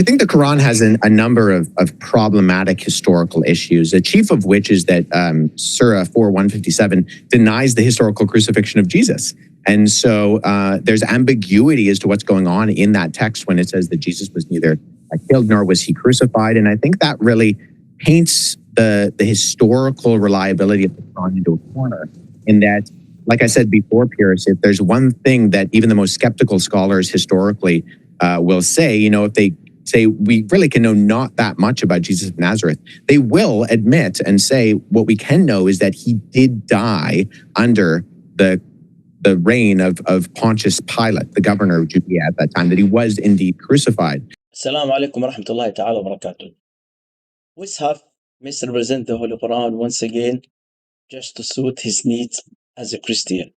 think the Quran has a number of problematic historical issues, the chief of which is that Surah 4:157 denies the historical crucifixion of Jesus. And so there's ambiguity as to what's going on in that text when it says that Jesus was neither killed nor was he crucified. And I think that really paints the historical reliability of the Quran into a corner, in that, like I said before, Piers, if there's one thing that even the most skeptical scholars historically will say, if they say we really can know not that much about Jesus of Nazareth, they will admit and say what we can know is that he did die under the reign of Pontius Pilate, the governor of Judea at that time, that he was indeed crucified. Assalamu alaikum wa rahmatullahi ta'ala wa barakatuh. Wes Huff misrepresents the Holy Qur'an once again just to suit his needs as a Christian.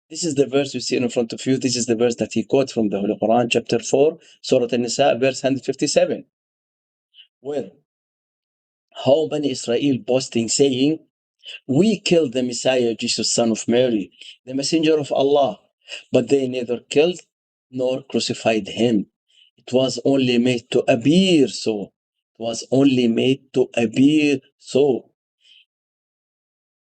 This is the verse you see in front of you. This is the verse that he quotes from the Holy Quran, chapter 4, Surah An-Nisa, verse 157. Where how Bani Israel boasting, saying, we killed the Messiah, Jesus, son of Mary, the messenger of Allah, but they neither killed nor crucified him. It was only made to appear so. It was only made to appear so.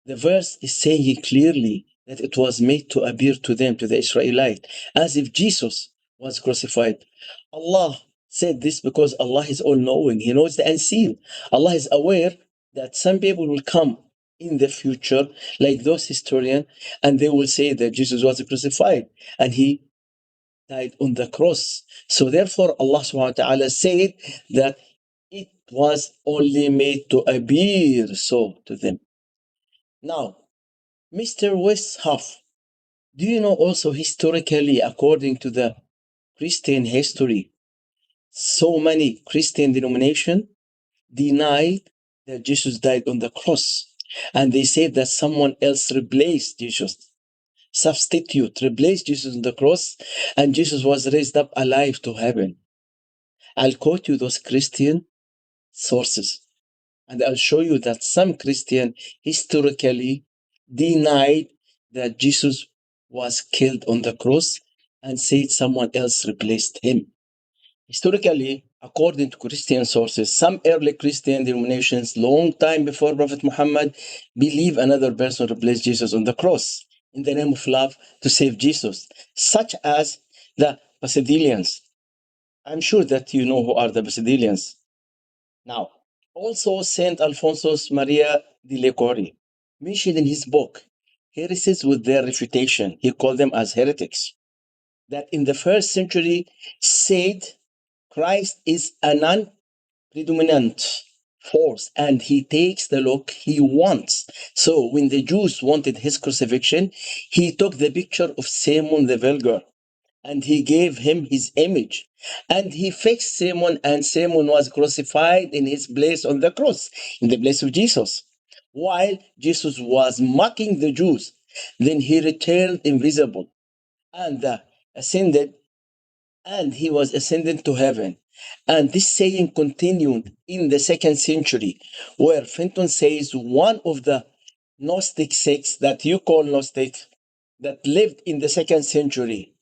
The verse is saying clearly that it was made to appear to them, to the Israelites, as if Jesus was crucified. Allah said this because Allah is all-knowing. He knows the unseen. Allah is aware that some people will come in the future, like those historians, and they will say that Jesus was crucified and he died on the cross. So therefore, Allah subhanahu wa ta'ala said that it was only made to appear so to them. Now, Mr. Wes Huff, do you know also historically, according to the Christian history, so many Christian denominations denied that Jesus died on the cross. And they said that someone else replaced Jesus, replaced Jesus on the cross, and Jesus was raised up alive to heaven. I'll quote you those Christian sources, and I'll show you that some Christian historically denied that Jesus was killed on the cross and said someone else replaced him. Historically, according to Christian sources, some early Christian denominations, long time before Prophet Muhammad, believe another person replaced Jesus on the cross in the name of love to save Jesus, such as the Basilides. I'm sure that you know who are the Basilides. Now, also Saint Alphonsus Maria de Ligouri mentioned in his book, Heresies with Their Refutation, he called them as heretics, that in the first century said Christ is a non-predominant force and he takes the look he wants. So when the Jews wanted his crucifixion, he took the picture of Simon the Vulgar and he gave him his image. And he fixed Simon, and Simon was crucified in his place on the cross, in the place of Jesus, while Jesus was mocking the Jews. Then he returned invisible and ascended, and he was ascended to heaven. And this saying continued in the second century, where Fenton says one of the Gnostic sects that you call Gnostic, that lived in the second century,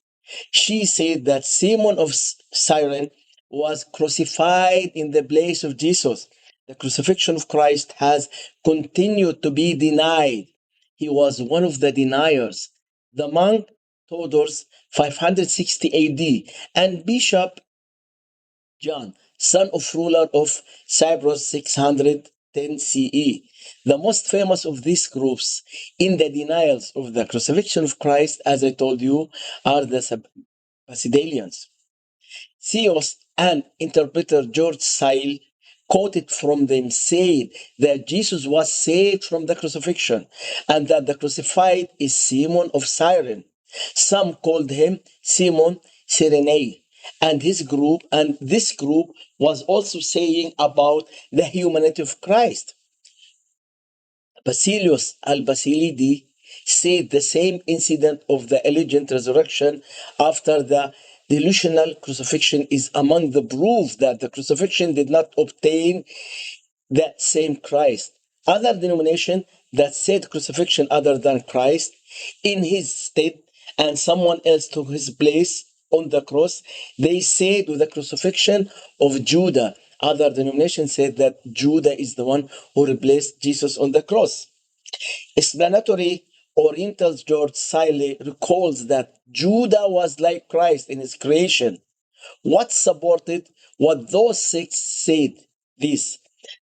she said that Simon of Cyrene was crucified in the place of Jesus. The crucifixion of Christ has continued to be denied. He was one of the deniers. The monk Theodorus, 560 AD, and Bishop John, son of ruler of Cyprus, 610 CE. The most famous of these groups in the denials of the crucifixion of Christ, as I told you, are the Basilides. Theos and interpreter George Sile quoted from them said that Jesus was saved from the crucifixion and that the crucified is Simon of Cyrene. Some called him Simon Cyrene and his group, and this group was also saying about the humanity of Christ. Basilius al-Basilidi said the same incident of the alleged resurrection after the delusional crucifixion is among the proof that the crucifixion did not obtain the same Christ. Other denomination that said crucifixion other than Christ in his stead and someone else took his place on the cross. They said with the crucifixion of Judah. Other denominations said that Judah is the one who replaced Jesus on the cross. Explanatory Oriental's George Siley recalls that Judah was like Christ in his creation. What supported what those sects said? This.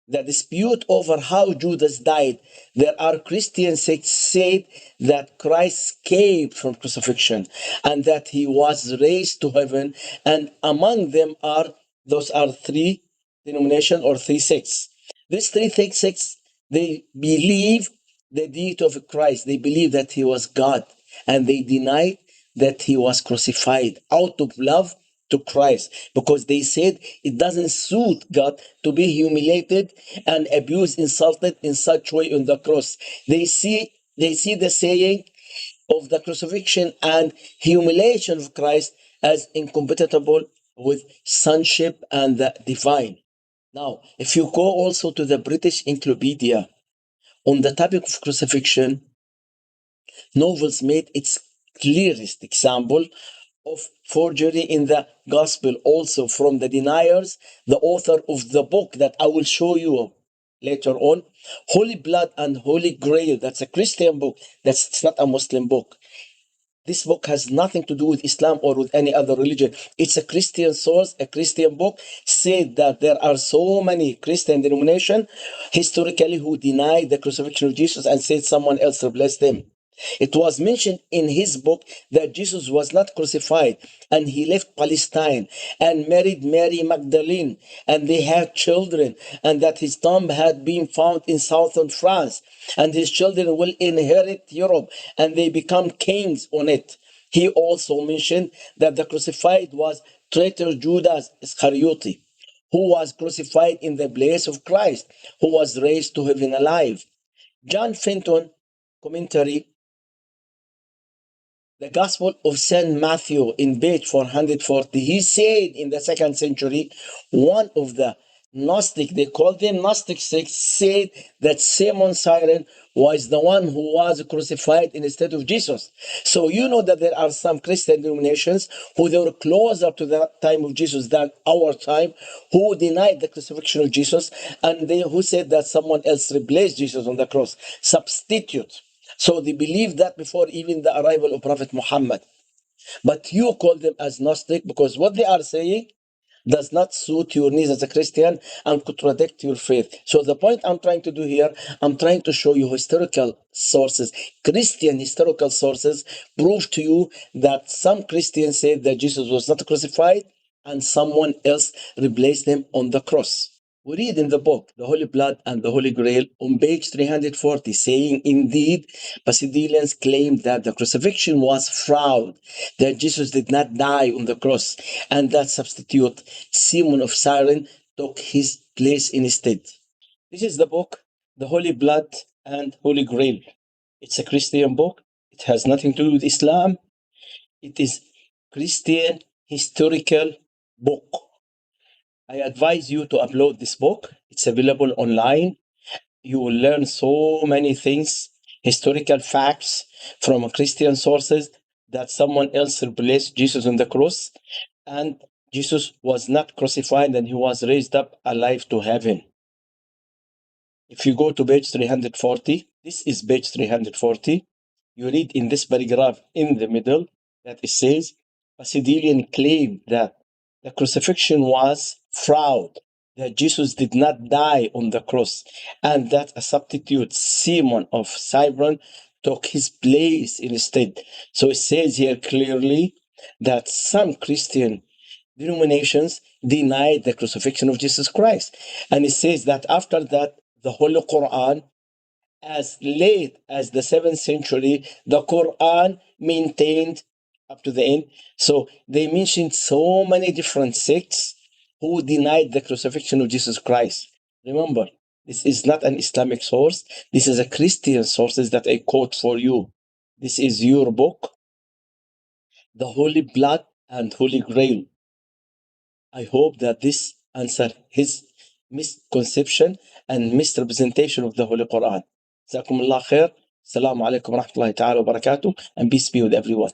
The dispute over how Judas died. There are Christian sects said that Christ escaped from crucifixion and that he was raised to heaven. And among them are those are three denominations or three sects. These three sects, they believe the deity of Christ. They believe that he was God, and they denied that he was crucified out of love to Christ, because they said it doesn't suit God to be humiliated and abused, insulted in such way on the cross. They see the saying of the crucifixion and humiliation of Christ as incompatible with sonship and the divine. Now, if you go also to the British Encyclopedia on the topic of crucifixion, novels made its clearest example of forgery in the gospel, also from the deniers, the author of the book that I will show you later on, Holy Blood and Holy Grail. That's a Christian book. It's not a Muslim book. This book has nothing to do with Islam or with any other religion. It's a Christian source, a Christian book, said that there are so many Christian denominations historically who denied the crucifixion of Jesus and said someone else replaced him. It was mentioned in his book that Jesus was not crucified and he left Palestine and married Mary Magdalene and they had children, and that his tomb had been found in southern France and his children will inherit Europe and they become kings on it. He also mentioned that the crucified was traitor Judas Iscariot, who was crucified in the place of Christ, who was raised to heaven alive. John Fenton commentary, the Gospel of St. Matthew in page 440, he said in the 2nd century, one of the Gnostic, they called them Gnostic sects, said that Simon Cyrene was the one who was crucified instead of Jesus. So you know that there are some Christian denominations who they were closer to the time of Jesus than our time, who denied the crucifixion of Jesus, and they who said that someone else replaced Jesus on the cross, substitute. So they believed that before even the arrival of Prophet Muhammad. But you call them as Gnostic because what they are saying does not suit your needs as a Christian and contradict your faith. So the point I'm trying to do here, I'm trying to show you historical sources, Christian historical sources, prove to you that some Christians said that Jesus was not crucified and someone else replaced him on the cross. We read in the book, The Holy Blood and the Holy Grail, on page 340, saying, indeed, Basilides claimed that the crucifixion was fraud, that Jesus did not die on the cross, and that substitute, Simon of Cyrene, took his place instead. This is the book, The Holy Blood and Holy Grail. It's a Christian book. It has nothing to do with Islam. It is Christian historical book. I advise you to upload this book. It's available online. You will learn so many things, historical facts from Christian sources, that someone else replaced Jesus on the cross, and Jesus was not crucified and he was raised up alive to heaven. If you go to page 340, this is page 340, you read in this paragraph in the middle that it says, Basilides claimed that the crucifixion was fraud, that Jesus did not die on the cross, and that a substitute, Simon of Cyrene, took his place instead. So it says here clearly that some Christian denominations denied the crucifixion of Jesus Christ. And it says that after that, the Holy Qur'an, as late as the 7th century, the Quran maintained up to the end. So they mentioned so many different sects who denied the crucifixion of Jesus Christ. Remember, this is not an Islamic source. This is a Christian sources that I quote for you. This is your book, The Holy Blood and Holy Grail. I hope that this answer his misconception and misrepresentation of the Holy Quran. جزاكم الله خير. Assalamu alaikum wa rahmatullahi ta'ala wa barakatuh, and peace be with everyone.